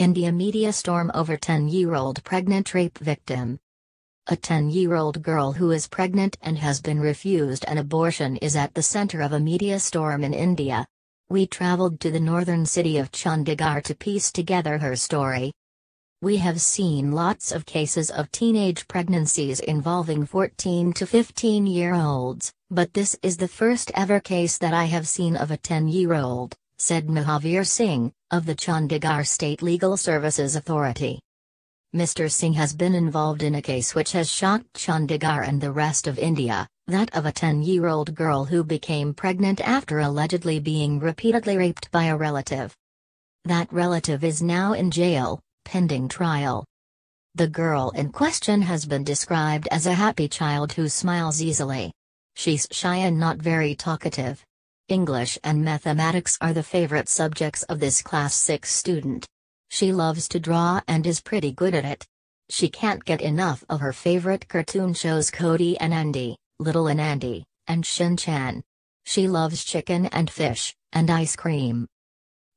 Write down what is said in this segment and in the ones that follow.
India media storm over 10-year-old pregnant rape victim. A 10-year-old girl who is pregnant and has been refused an abortion is at the center of a media storm in India. We traveled to the northern city of Chandigarh to piece together her story. We have seen lots of cases of teenage pregnancies involving 14 to 15-year-olds, but this is the first ever case that I have seen of a 10-year-old, said Mahavir Singh, of the Chandigarh State Legal Services Authority. Mr. Singh has been involved in a case which has shocked Chandigarh and the rest of India, that of a 10-year-old girl who became pregnant after allegedly being repeatedly raped by a relative. That relative is now in jail, pending trial. The girl in question has been described as a happy child who smiles easily. She's shy and not very talkative. English and mathematics are the favorite subjects of this Class 6 student. She loves to draw and is pretty good at it. She can't get enough of her favorite cartoon shows Cody and Andy, Little and Andy, and Shin Chan. She loves chicken and fish, and ice cream.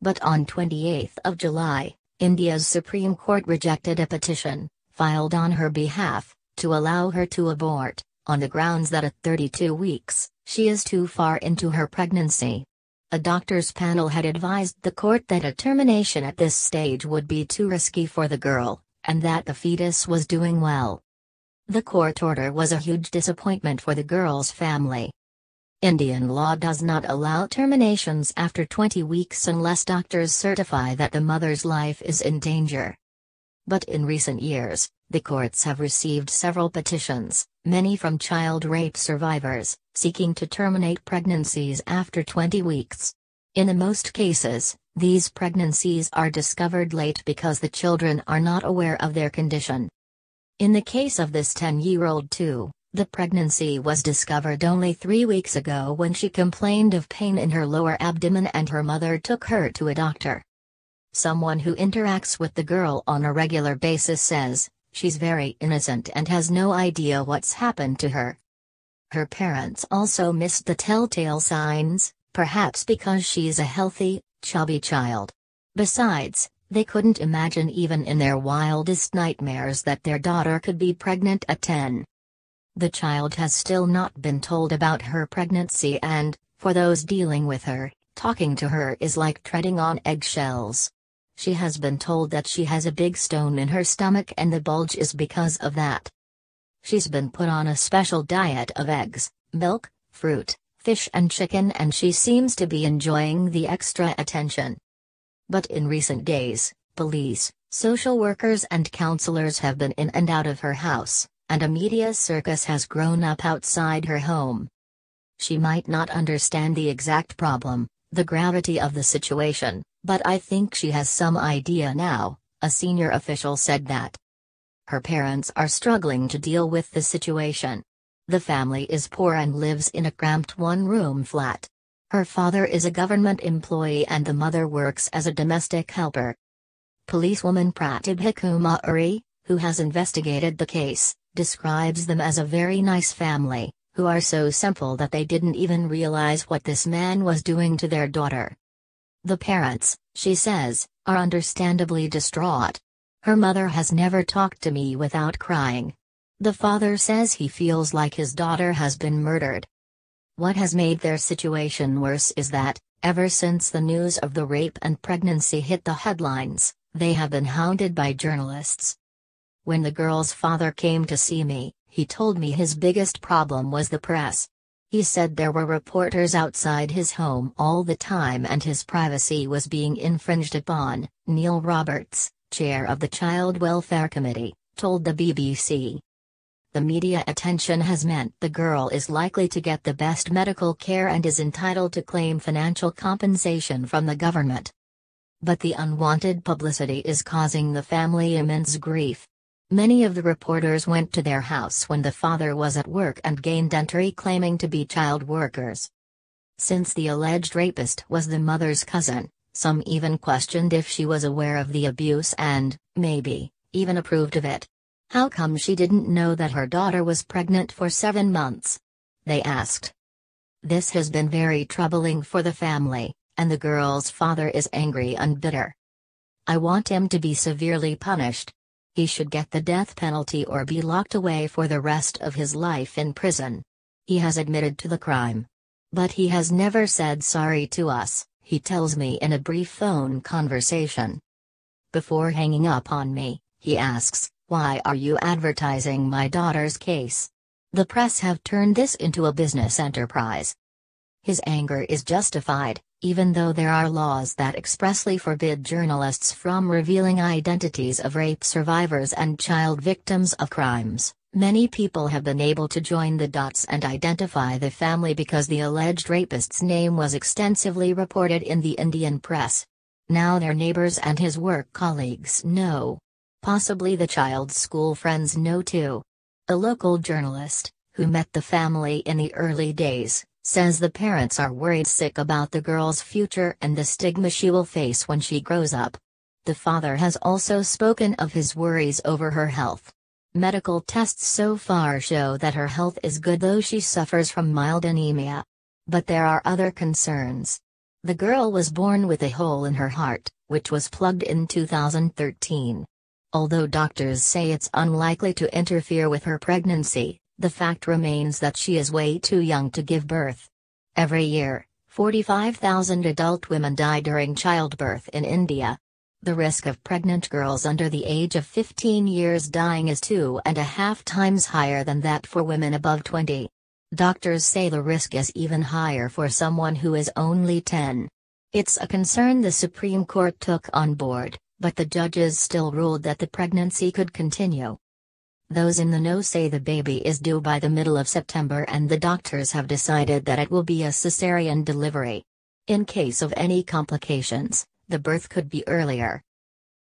But on 28th of July, India's Supreme Court rejected a petition, filed on her behalf, to allow her to abort, on the grounds that at 32 weeks, she is too far into her pregnancy. A doctor's panel had advised the court that a termination at this stage would be too risky for the girl, and that the fetus was doing well. The court order was a huge disappointment for the girl's family. Indian law does not allow terminations after 20 weeks unless doctors certify that the mother's life is in danger. But in recent years, the courts have received several petitions, many from child rape survivors, seeking to terminate pregnancies after 20 weeks. In the most cases, these pregnancies are discovered late because the children are not aware of their condition. In the case of this 10-year-old too, the pregnancy was discovered only 3 weeks ago when she complained of pain in her lower abdomen and her mother took her to a doctor. Someone who interacts with the girl on a regular basis says, she's very innocent and has no idea what's happened to her. Her parents also missed the telltale signs, perhaps because she's a healthy, chubby child. Besides, they couldn't imagine even in their wildest nightmares that their daughter could be pregnant at 10. The child has still not been told about her pregnancy and, for those dealing with her, talking to her is like treading on eggshells. She has been told that she has a big stone in her stomach and the bulge is because of that. She's been put on a special diet of eggs, milk, fruit, fish and chicken and she seems to be enjoying the extra attention. But in recent days, police, social workers and counselors have been in and out of her house, and a media circus has grown up outside her home. She might not understand the exact problem, the gravity of the situation, but I think she has some idea now, a senior official said that. Her parents are struggling to deal with the situation. The family is poor and lives in a cramped one-room flat. Her father is a government employee and the mother works as a domestic helper. Policewoman Pratibha Kumari, who has investigated the case, describes them as a very nice family, who are so simple that they didn't even realize what this man was doing to their daughter. The parents, she says, are understandably distraught. Her mother has never talked to me without crying. The father says he feels like his daughter has been murdered. What has made their situation worse is that, ever since the news of the rape and pregnancy hit the headlines, they have been hounded by journalists. When the girl's father came to see me, he told me his biggest problem was the press. He said there were reporters outside his home all the time and his privacy was being infringed upon, Neil Roberts, chair of the Child Welfare Committee, told the BBC. The media attention has meant the girl is likely to get the best medical care and is entitled to claim financial compensation from the government. But the unwanted publicity is causing the family immense grief. Many of the reporters went to their house when the father was at work and gained entry claiming to be child workers. Since the alleged rapist was the mother's cousin, some even questioned if she was aware of the abuse and, maybe, even approved of it. How come she didn't know that her daughter was pregnant for 7 months? They asked. This has been very troubling for the family, and the girl's father is angry and bitter. I want him to be severely punished. He should get the death penalty or be locked away for the rest of his life in prison. He has admitted to the crime. But he has never said sorry to us, he tells me in a brief phone conversation. Before hanging up on me, he asks, "Why are you advertising my daughter's case? The press have turned this into a business enterprise." His anger is justified, even though there are laws that expressly forbid journalists from revealing identities of rape survivors and child victims of crimes. Many people have been able to join the dots and identify the family because the alleged rapist's name was extensively reported in the Indian press. Now their neighbors and his work colleagues know. Possibly the child's school friends know too. A local journalist, who met the family in the early days, says the parents are worried sick about the girl's future and the stigma she will face when she grows up. The father has also spoken of his worries over her health. Medical tests so far show that her health is good, though she suffers from mild anemia. But there are other concerns. The girl was born with a hole in her heart, which was plugged in 2013. Although doctors say it's unlikely to interfere with her pregnancy, the fact remains that she is way too young to give birth. Every year, 45,000 adult women die during childbirth in India. The risk of pregnant girls under the age of 15 years dying is 2.5 times higher than that for women above 20. Doctors say the risk is even higher for someone who is only 10. It's a concern the Supreme Court took on board, but the judges still ruled that the pregnancy could continue. Those in the know say the baby is due by the middle of September and the doctors have decided that it will be a cesarean delivery. In case of any complications, the birth could be earlier.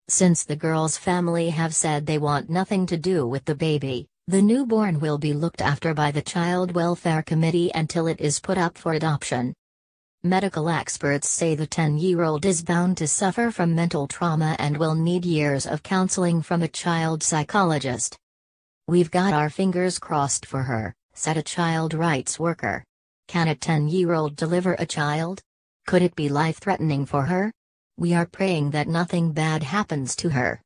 Since the girl's family have said they want nothing to do with the baby, the newborn will be looked after by the Child Welfare Committee until it is put up for adoption. Medical experts say the 10-year-old is bound to suffer from mental trauma and will need years of counseling from a child psychologist. "We've got our fingers crossed for her," said a child rights worker. Can a 10-year-old deliver a child? Could it be life-threatening for her? "We are praying that nothing bad happens to her,"